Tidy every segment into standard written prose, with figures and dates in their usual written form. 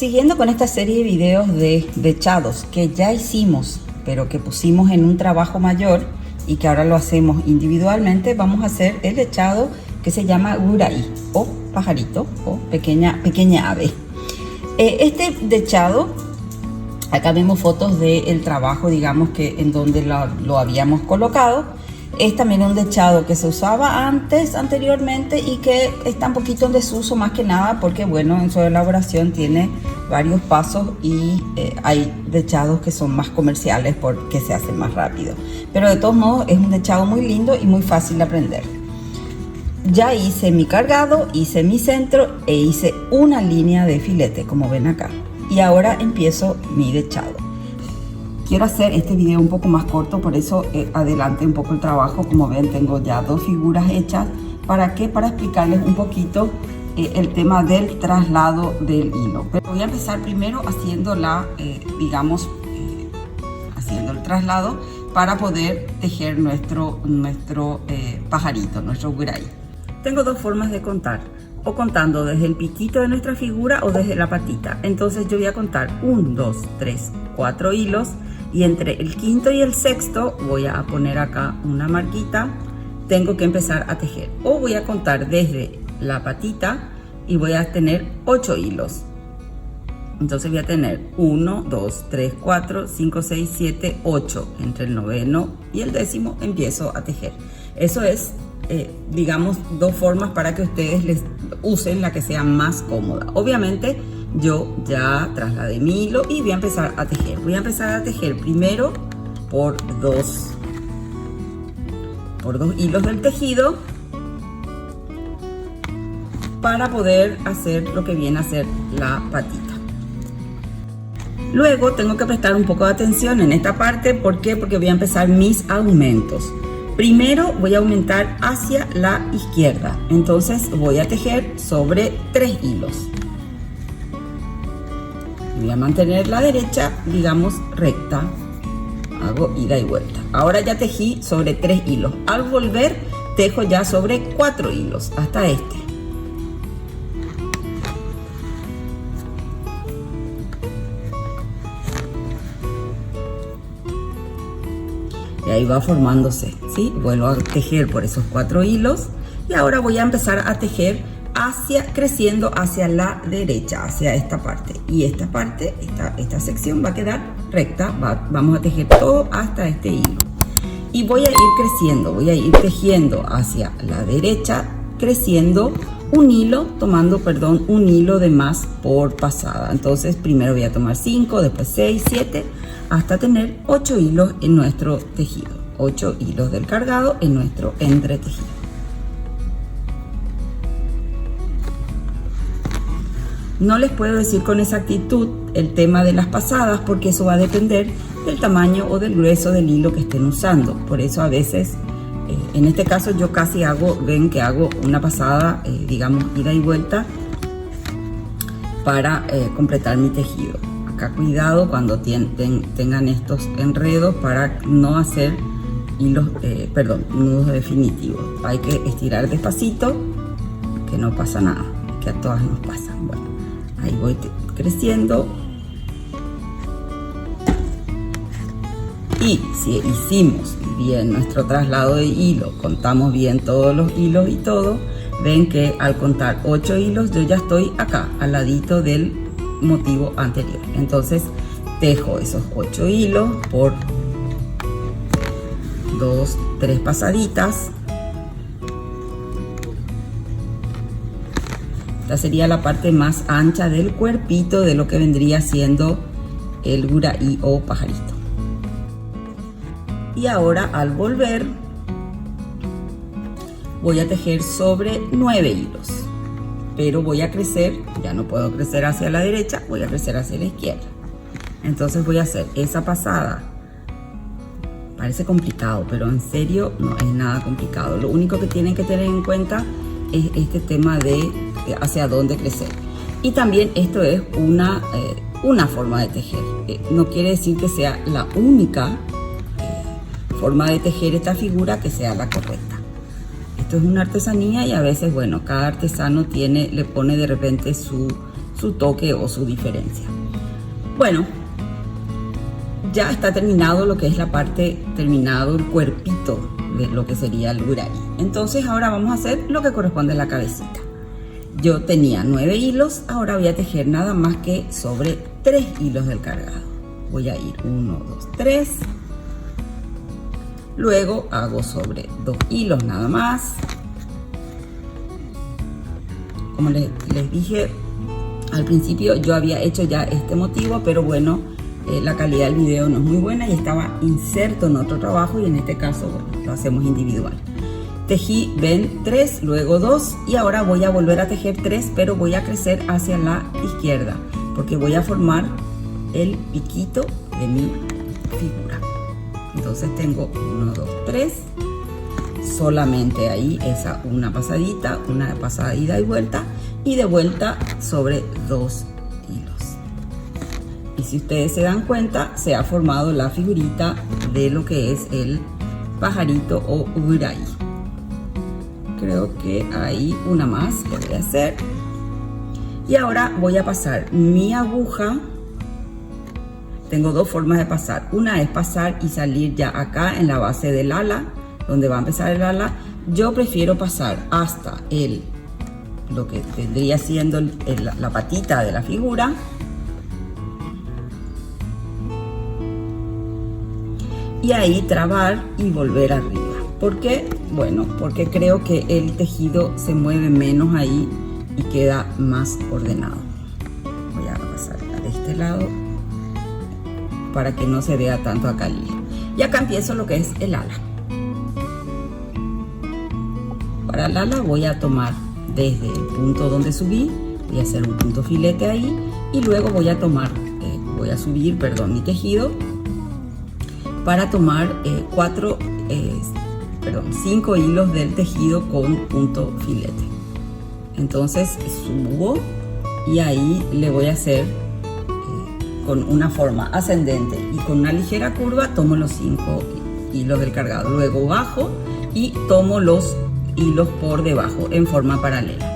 Siguiendo con esta serie de videos de dechados que ya hicimos, pero que pusimos en un trabajo mayor y que ahora lo hacemos individualmente, vamos a hacer el dechado que se llama guraí o pajarito o pequeña ave. Este dechado, acá vemos fotos del trabajo, digamos que en donde lo habíamos colocado. Es también un dechado que se usaba anteriormente y que está un poquito en desuso, más que nada porque, bueno, en su elaboración tiene varios pasos y hay dechados que son más comerciales porque se hacen más rápido. Pero de todos modos es un dechado muy lindo y muy fácil de aprender. Ya hice mi cargado, hice mi centro e hice una línea de filete, como ven acá. Y ahora empiezo mi dechado. Quiero hacer este video un poco más corto, por eso adelanté un poco el trabajo. Como ven, tengo ya dos figuras hechas. ¿Para qué? Para explicarles un poquito el tema del traslado del hilo. Pero voy a empezar primero haciendo haciendo el traslado para poder tejer nuestro pajarito, nuestro guraí. Tengo dos formas de contar, o contando desde el piquito de nuestra figura o desde la patita. Entonces yo voy a contar 1, 2, 3, 4 hilos. Y entre el quinto y el sexto voy a poner acá una marquita. Tengo que empezar a tejer. O voy a contar desde la patita y voy a tener 8 hilos. Entonces voy a tener 1, 2, 3, 4, 5, 6, 7, 8. Entre el noveno y el décimo empiezo a tejer. Eso es, digamos, dos formas para que ustedes les usen la que sea más cómoda. Obviamente, yo ya trasladé mi hilo y voy a empezar a tejer. Voy a empezar a tejer primero por dos hilos del tejido para poder hacer lo que viene a ser la patita. Luego tengo que prestar un poco de atención en esta parte. ¿Por qué? Porque voy a empezar mis aumentos. Primero voy a aumentar hacia la izquierda. Entonces voy a tejer sobre 3 hilos. Voy a mantener la derecha, digamos, recta. Hago ida y vuelta. Ahora ya tejí sobre 3 hilos. Al volver, tejo ya sobre 4 hilos hasta este. Y ahí va formándose, ¿sí? Vuelvo a tejer por esos 4 hilos. Y ahora voy a empezar a tejer creciendo hacia la derecha, hacia esta parte. Y esta parte, esta sección va a quedar recta. Vamos a tejer todo hasta este hilo. Y voy a ir creciendo, voy a ir tejiendo hacia la derecha, creciendo un hilo, un hilo de más por pasada. Entonces primero voy a tomar 5, después 6, 7, hasta tener 8 hilos en nuestro tejido. 8 hilos del cargado en nuestro entretejido. No les puedo decir con exactitud el tema de las pasadas porque eso va a depender del tamaño o del grueso del hilo que estén usando. Por eso a veces, en este caso yo casi ven que hago una pasada, digamos, ida y vuelta para completar mi tejido. Acá cuidado cuando tengan estos enredos para no hacer nudos definitivos. Hay que estirar despacito, que no pasa nada, que a todas nos pasa. Bueno. Ahí voy creciendo. Y si hicimos bien nuestro traslado de hilo, contamos bien todos los hilos y todo, ven que al contar 8 hilos yo ya estoy acá, al ladito del motivo anterior. Entonces tejo esos 8 hilos por 2, 3 pasaditas. Esta sería la parte más ancha del cuerpito de lo que vendría siendo el guraí o pajarito. Y ahora al volver voy a tejer sobre 9 hilos. Pero voy a crecer, ya no puedo crecer hacia la derecha, voy a crecer hacia la izquierda. Entonces voy a hacer esa pasada. Parece complicado, pero en serio no es nada complicado. Lo único que tienen que tener en cuenta es este tema de hacia dónde crecer. Y también esto es una forma de tejer. No quiere decir que sea la única forma de tejer esta figura que sea la correcta. Esto es una artesanía y a veces, bueno, cada artesano le pone de repente su su toque o su diferencia. Bueno, ya está terminado lo que es la parte, terminado el cuerpito de lo que sería el Uraí. Entonces ahora vamos a hacer lo que corresponde a la cabecita. Yo tenía 9 hilos, ahora voy a tejer nada más que sobre 3 hilos del cargado. Voy a ir 1, 2, 3. Luego hago sobre 2 hilos nada más. Como les dije al principio, yo había hecho ya este motivo, pero bueno, la calidad del video no es muy buena y estaba inserto en otro trabajo, y en este caso, bueno, lo hacemos individual. Tejí, ven, 3, luego 2, y ahora voy a volver a tejer 3, pero voy a crecer hacia la izquierda porque voy a formar el piquito de mi figura. Entonces tengo 1, 2, 3, solamente ahí esa una pasadita, una pasada ida y vuelta, y de vuelta sobre 2 hilos. Y si ustedes se dan cuenta, se ha formado la figurita de lo que es el pajarito o Uraí. Creo que hay una más que voy a hacer. Y ahora voy a pasar mi aguja. Tengo dos formas de pasar. Una es pasar y salir ya acá en la base del ala, donde va a empezar el ala. Yo prefiero pasar hasta lo que vendría siendo la patita de la figura. Y ahí trabar y volver arriba. ¿Por qué? Bueno, porque creo que el tejido se mueve menos ahí y queda más ordenado. Voy a pasar de este lado para que no se vea tanto acá el hilo. Y acá empiezo lo que es el ala. Para el ala voy a tomar desde el punto donde subí, voy a hacer un punto filete ahí, y luego voy a tomar, voy a subir, perdón, mi tejido para tomar 5 hilos del tejido con punto filete. Entonces subo y ahí le voy a hacer con una forma ascendente y con una ligera curva, tomo los 5 hilos del cargado. Luego bajo y tomo los hilos por debajo en forma paralela.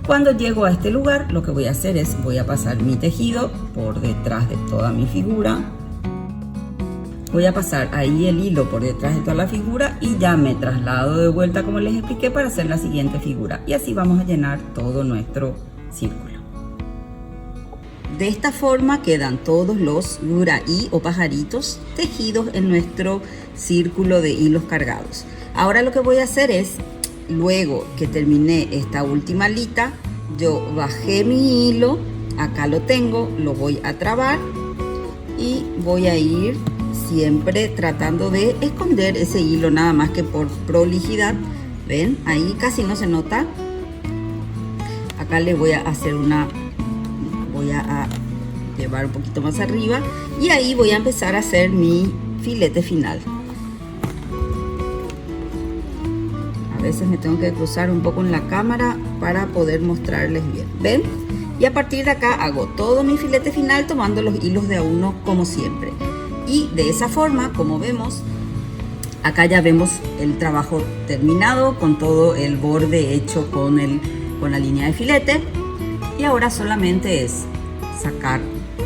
Cuando llego a este lugar, lo que voy a hacer es, voy a pasar mi tejido por detrás de toda mi figura. Voy a pasar ahí el hilo por detrás de toda la figura y ya me traslado de vuelta, como les expliqué, para hacer la siguiente figura. Y así vamos a llenar todo nuestro círculo. De esta forma quedan todos los Uraí o pajaritos tejidos en nuestro círculo de hilos cargados. Ahora lo que voy a hacer es, luego que terminé esta última alita, yo bajé mi hilo, acá lo tengo, lo voy a trabar y voy a ir siempre tratando de esconder ese hilo, nada más que por prolijidad. Ven, ahí casi no se nota. Acá le voy a hacer voy a llevar un poquito más arriba y ahí voy a empezar a hacer mi filete final. A veces me tengo que cruzar un poco en la cámara para poder mostrarles bien. ¿Ven? Y a partir de acá hago todo mi filete final tomando los hilos de a uno como siempre. Y de esa forma, como vemos, acá ya vemos el trabajo terminado con todo el borde hecho con la línea de filete. Y ahora solamente es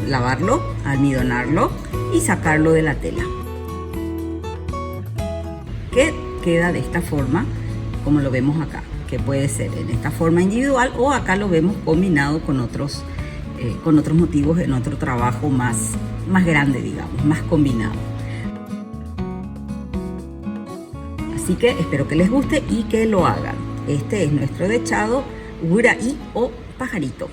lavarlo, almidonarlo y sacarlo de la tela. Que queda de esta forma, como lo vemos acá, que puede ser en esta forma individual o acá lo vemos combinado con otros motivos en otro trabajo más grande, digamos, más combinado. Así que espero que les guste y que lo hagan. Este es nuestro dechado Uraí o pajarito.